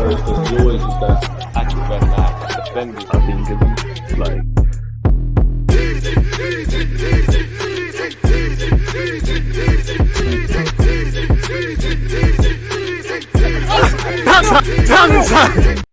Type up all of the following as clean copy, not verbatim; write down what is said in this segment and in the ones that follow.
because he always was that active and like defending. I think it's like.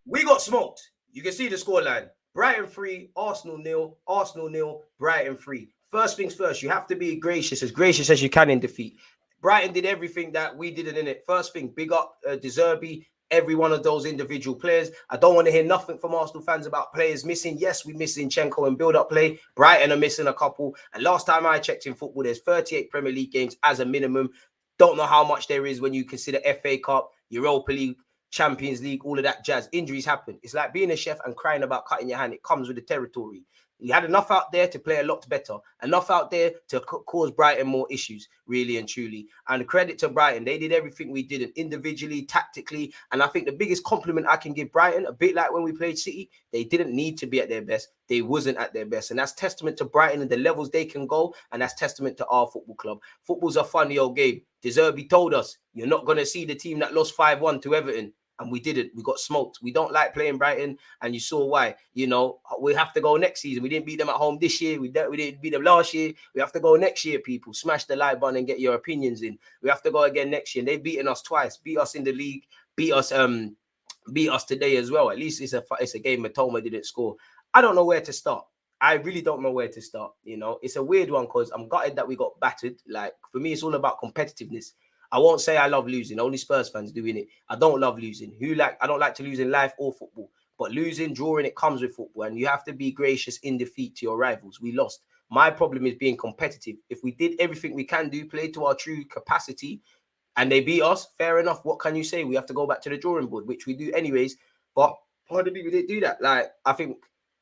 We got smoked. You can see the scoreline. Brighton 3, Arsenal 0, Arsenal 0, Brighton 3. First things first, you have to be gracious as you can in defeat. Brighton did everything that we didn't in it. First thing, big up De Zerbi, every one of those individual players. I don't want to hear nothing from Arsenal fans about players missing. Yes, we miss Zinchenko and build-up play. Brighton are missing a couple. And last time I checked in football, there's 38 Premier League games as a minimum. Don't know how much there is when you consider FA Cup, Europa League, Champions League, all of that jazz. Injuries happen. It's like being a chef and crying about cutting your hand. It comes with the territory. You had enough out there to play a lot better. Enough out there to cause Brighton more issues, really and truly. And credit to Brighton. They did everything we did individually, tactically. And I think the biggest compliment I can give Brighton, a bit like when we played City, they didn't need to be at their best. They wasn't at their best. And that's testament to Brighton and the levels they can go. And that's testament to our football club. Football's a funny old game. De Zerbi told us, you're not going to see the team that lost 5-1 to Everton. And we didn't. We got smoked. We don't like playing Brighton, and you saw why. You know, we have to go next season. We didn't beat them at home this year. We didn't beat them last year. We have to go next year, people. Smash the like button and get your opinions in. We have to go again next year. And they've beaten us twice. Beat us in the league. Beat us today as well. At least it's a game Matoma didn't score. I don't know where to start. I really don't know where to start. You know, it's a weird one because I'm gutted that we got battered. Like, for me, it's all about competitiveness. I won't say I love losing. Only Spurs fans doing it. I don't love losing. I don't like to lose in life or football. But losing, drawing, it comes with football. And you have to be gracious in defeat to your rivals. We lost. My problem is being competitive. If we did everything we can do, play to our true capacity, and they beat us, fair enough. What can you say? We have to go back to the drawing board, which we do anyways. But pardon me, we didn't do that. Like, I think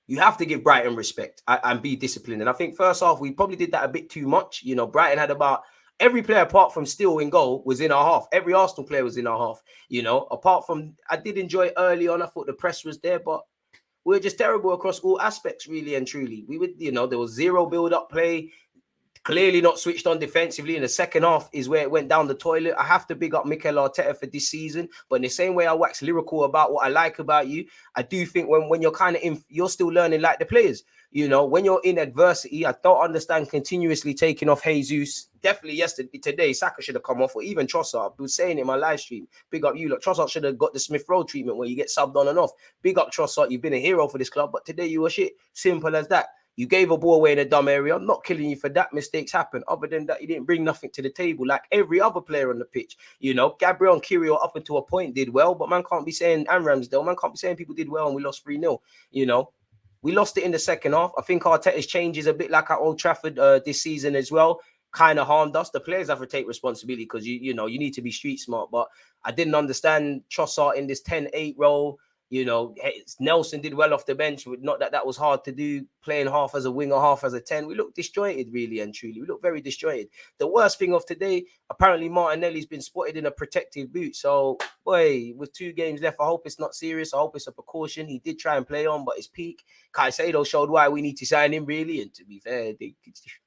you have to give Brighton respect and be disciplined. And I think first off, we probably did that a bit too much. You know, Brighton had about... every player apart from Steele in goal was in our half. Every Arsenal player was in our half. You know, apart from, I did enjoy early on. I thought the press was there, but we were just terrible across all aspects, really and truly. We would, you know, there was zero build-up play. Clearly not switched on defensively. In the second half is where it went down the toilet. I have to big up Mikel Arteta for this season. But in the same way I wax lyrical about what I like about you, I do think when you're kind of you're still learning like the players. You know, when you're in adversity, I don't understand continuously taking off Jesus. Definitely today, Saka should have come off, or even Trossard. I was saying it in my live stream. Big up you. Look, Trossard should have got the Smith Rowe treatment where you get subbed on and off. Big up Trossard. You've been a hero for this club, but today you were shit. Simple as that. You gave a ball away in a dumb area. I'm not killing you for that. Mistakes happen. Other than that, you didn't bring nothing to the table like every other player on the pitch. You know, Gabriel and Kirill up until a point did well, but man can't be saying, and Ramsdale, man can't be saying people did well and we lost 3-0. You know, we lost it in the second half. I think Arteta's changes a bit like at Old Trafford this season as well. Kind of harmed us. The players have to take responsibility because, you know, you need to be street smart. But I didn't understand Trossard in this 10-8 role. You know, Nelson did well off the bench. Not that was hard to do, playing half as a winger, half as a 10. We look disjointed, really and truly. We look very disjointed. The worst thing of today, apparently Martinelli's been spotted in a protective boot. So, boy, with 2 games left, I hope it's not serious. I hope it's a precaution. He did try and play on, but his peak. Caicedo showed why we need to sign him, really. And to be fair,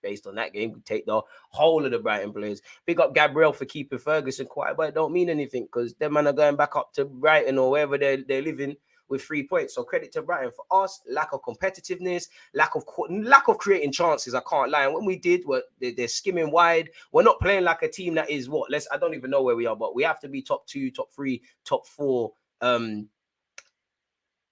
based on that game, we take the whole of the Brighton players. Big up Gabriel for keeping Ferguson quiet, but it don't mean anything because them man are going back up to Brighton or wherever they're living with 3 points. So credit to Brighton. For us, lack of competitiveness, lack of creating chances. I can't lie. And when we did, they're skimming wide. We're not playing like a team that is I don't even know where we are, but we have to be top 2, top 3, top 4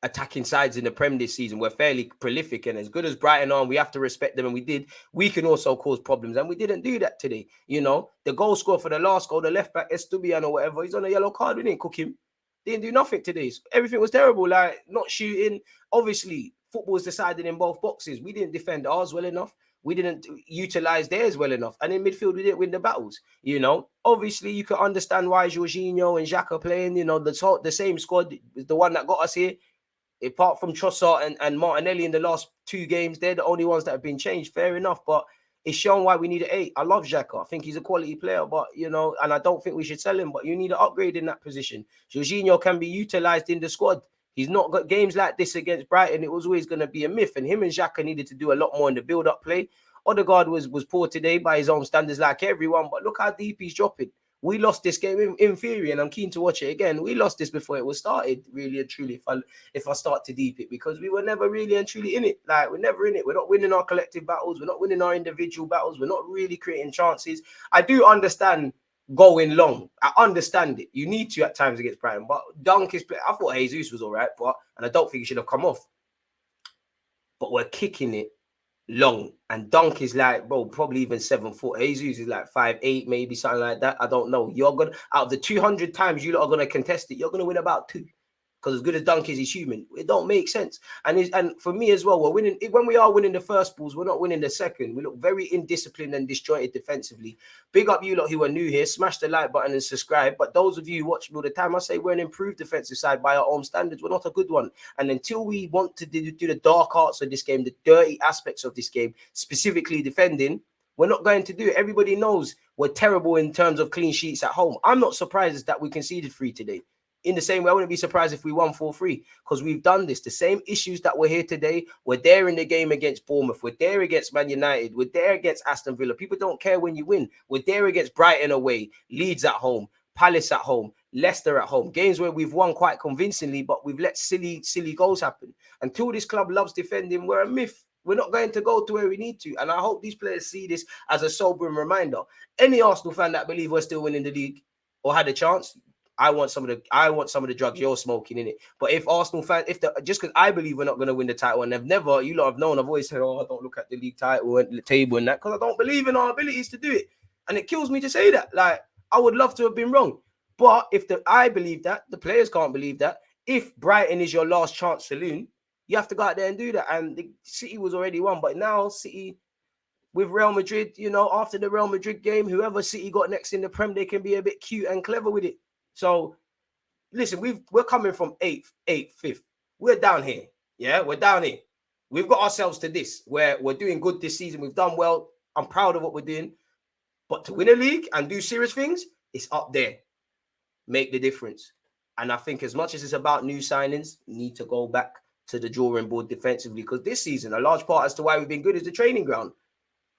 attacking sides in the Prem this season. We're fairly prolific, and as good as Brighton are, we have to respect them, and we did. We can also cause problems, and we didn't do that today. You know, the goal scorer for the last goal, the left back Estupiñán or whatever, he's on a yellow card. We didn't cook him. Didn't do nothing today. Everything was terrible. Like, not shooting. Obviously, football was decided in both boxes. We didn't defend ours well enough. We didn't utilize theirs well enough. And in midfield, we didn't win the battles. You know, obviously, you can understand why Jorginho and Xhaka are playing. You know, the same squad is the one that got us here. Apart from Trossard and Martinelli in the last 2 games, they're the only ones that have been changed. Fair enough, but it's shown why we need an 8. I love Xhaka. I think he's a quality player, but, you know, and I don't think we should sell him, but you need an upgrade in that position. Jorginho can be utilized in the squad. He's not got games like this against Brighton. It was always going to be a myth, and him and Xhaka needed to do a lot more in the build-up play. Odegaard was poor today by his own standards like everyone, but look how deep he's dropping. We lost this game in theory, and I'm keen to watch it again. We lost this before it was started, really and truly, if I start to deep it, because we were never really and truly in it. Like, we're never in it. We're not winning our collective battles. We're not winning our individual battles. We're not really creating chances. I do understand going long. I understand it. You need to at times against Brighton, but Dunk is. I thought Jesus was all right, and I don't think he should have come off. But we're kicking it long, and Dunk is like, bro, probably even 7 foot. Jesus is like 5'8", maybe something like that. I don't know. You're gonna, out of the 200 times you lot are gonna contest it, you're gonna win about 2. Because as good as Dunk is, he's human. It don't make sense. And for me as well, we're winning. When we are winning the first balls, we're not winning the second. We look very indisciplined and disjointed defensively. Big up you lot who are new here. Smash the like button and subscribe. But those of you who watch me all the time, I say we're an improved defensive side by our own standards. We're not a good one. And until we want to do the dark arts of this game, the dirty aspects of this game, specifically defending, we're not going to do it. Everybody knows we're terrible in terms of clean sheets at home. I'm not surprised that we conceded 3 today. In the same way, I wouldn't be surprised if we won 4-3, because we've done this. The same issues that were here today, we're there in the game against Bournemouth. We're there against Man United. We're there against Aston Villa. People don't care when you win. We're there against Brighton away, Leeds at home, Palace at home, Leicester at home. Games where we've won quite convincingly, but we've let silly goals happen. Until this club loves defending, we're a myth. We're not going to go to where we need to. And I hope these players see this as a sobering reminder. Any Arsenal fan that believe we're still winning the league or had a chance, I want some of the drugs you're smoking in it. But if Arsenal fans, just because I believe we're not going to win the title, and they've never, you lot have known, I've always said, oh, I don't look at the league title and the table and that, because I don't believe in our abilities to do it. And it kills me to say that. Like, I would love to have been wrong. But if I believe that, the players can't believe that. If Brighton is your last chance saloon, you have to go out there and do that. And the City was already won, but now City with Real Madrid, you know, after the Real Madrid game, whoever City got next in the Prem, they can be a bit cute and clever with it. So, listen, we're coming from 8th, 5th. We're down here. Yeah, we're down here. We've got ourselves to this, where we're doing good this season. We've done well. I'm proud of what we're doing. But to win a league and do serious things, it's up there. Make the difference. And I think as much as it's about new signings, we need to go back to the drawing board defensively, because this season, a large part as to why we've been good is the training ground.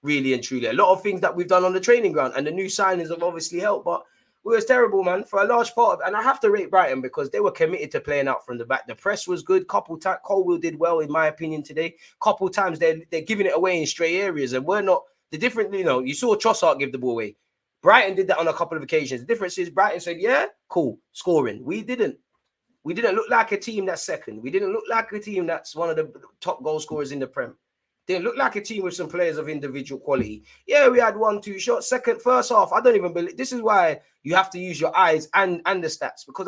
Really and truly. A lot of things that we've done on the training ground, and the new signings have obviously helped, but it was terrible, man, for a large part of, and I have to rate Brighton because they were committed to playing out from the back. The press was good. Couple times, Colwill did well, in my opinion, today. Couple times they're giving it away in stray areas, and we're not. The different, you know, you saw Trossard give the ball away. Brighton did that on a couple of occasions. The difference is Brighton said, yeah, cool, scoring. We didn't. We didn't look like a team that's second. We didn't look like a team that's one of the top goal scorers in the Prem. Didn't look like a team with some players of individual quality. Yeah, we had 1-2 shots. First half, I don't even believe. This is why you have to use your eyes and the stats, because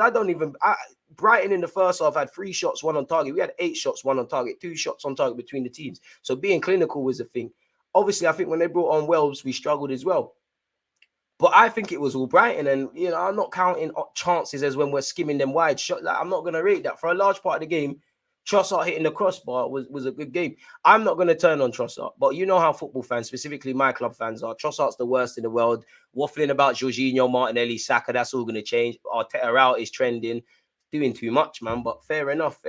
Brighton in the first half had 3 shots, 1 on target. We had 8 shots, 1 on target, 2 shots on target between the teams. So being clinical was a thing. Obviously, I think when they brought on Wells, we struggled as well. But I think it was all Brighton, and you know, I'm not counting chances as when we're skimming them wide shots. Like, I'm not going to rate that. For a large part of the game, Trossard hitting the crossbar was a good game. I'm not going to turn on Trossard, but you know how football fans, specifically my club fans, are. Trossard's the worst in the world. Waffling about Jorginho, Martinelli, Saka, that's all going to change. Arteta out is trending. Doing too much, man, but fair enough,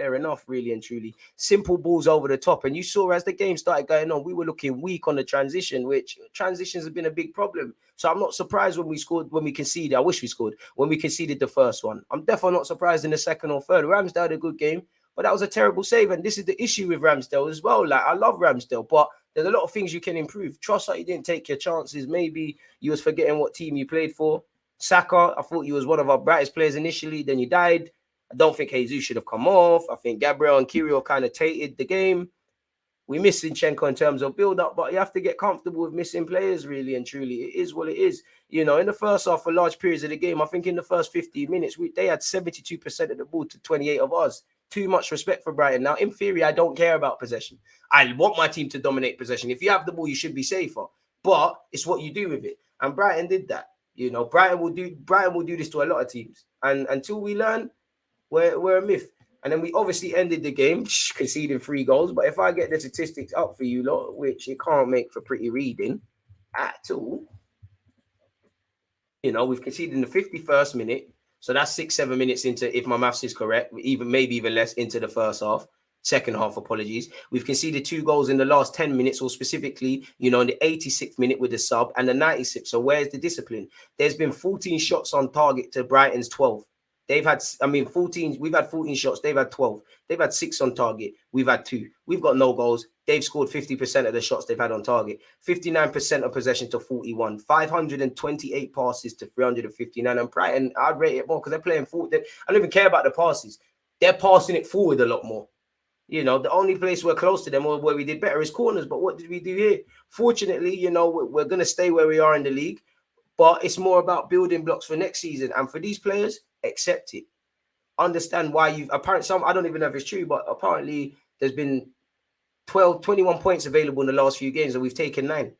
really and truly. Simple balls over the top. And you saw as the game started going on, we were looking weak on the transition, which transitions have been a big problem. So I'm not surprised when we conceded. I wish we scored when we conceded the first one. I'm definitely not surprised in the second or third. Ramsdale had a good game, but that was a terrible save. And this is the issue with Ramsdale as well. Like, I love Ramsdale, but there's a lot of things you can improve. Trossard, you didn't take your chances. Maybe you was forgetting what team you played for. Saka, I thought you was one of our brightest players initially. Then you died. I don't think Jesus should have come off. I think Gabriel and Kirill kind of tainted the game. We miss Zinchenko in terms of build-up, but you have to get comfortable with missing players, really and truly. It is what it is. You know, in the first half, for large periods of the game, I think in the first 15 minutes, they had 72% of the ball to 28 of ours. Too much respect for Brighton. Now, in theory, I don't care about possession. I want my team to dominate possession. If you have the ball, you should be safer. But it's what you do with it. And Brighton did that. You know, Brighton will do this to a lot of teams. And until we learn, we're a myth. And then we obviously ended the game conceding 3 goals. But if I get the statistics up for you lot, which it can't make for pretty reading at all, you know, we've conceded in the 51st minute. So that's 6-7 minutes into, if my maths is correct, maybe even less into the first half. second half, apologies. We've conceded 2 goals in the last 10 minutes, or specifically, in the 86th minute with the sub and the 96th. So where's the discipline? There's been 14 shots on target to Brighton's 12. They've had, 14. We've had 14 shots. They've had 12. They've had 6 on target. We've had 2. We've got no goals. They've scored 50% of the shots they've had on target. 59% of possession to 41. 528 passes to 359. And Brighton, I'd rate it more because they're playing forward. I don't even care about the passes. They're passing it forward a lot more. The only place we're close to them or where we did better is corners. But what did we do here? Fortunately, we're going to stay where we are in the league. But it's more about building blocks for next season. And for these players, accept it. Understand why you've apparently I don't even know if it's true, but apparently there's been 21 points available in the last few games and we've taken 9.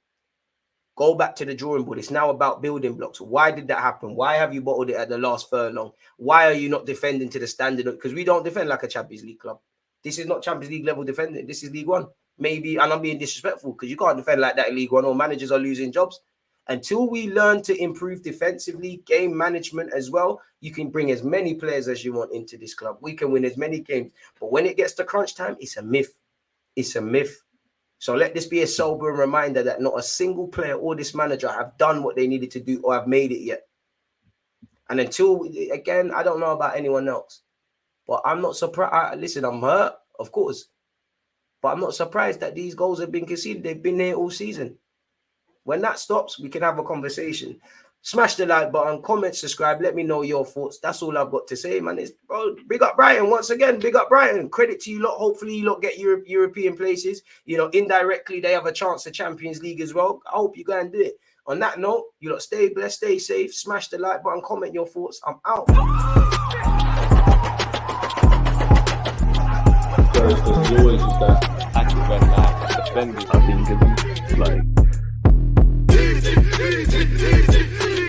Go back to the drawing board. It's now about building blocks. Why did that happen? Why have you bottled it at the last furlong? Why are you not defending to the standard? Because we don't defend like a Champions League club. This is not Champions League level defending. This is League One. Maybe, and I'm being disrespectful because you can't defend like that in League One or managers are losing jobs. Until we learn to improve defensively, game management as well, you can bring as many players as you want into this club. We can win as many games. But when it gets to crunch time, it's a myth. It's a myth. So let this be a sobering reminder that not a single player or this manager have done what they needed to do or have made it yet. And until, again, I don't know about anyone else. But I'm not surprised. Listen, I'm hurt, of course. But I'm not surprised that these goals have been conceded. They've been there all season. When that stops, we can have a conversation. Smash the like button, comment, subscribe. Let me know your thoughts. That's all I've got to say, man. Bro, big up Brighton once again. Big up Brighton. Credit to you lot. Hopefully you lot get European places. Indirectly, they have a chance to Champions League as well. I hope you go and do it. On that note, you lot stay blessed, stay safe. Smash the like button, comment your thoughts. I'm out. So there's always just that active red light defending. I think it's like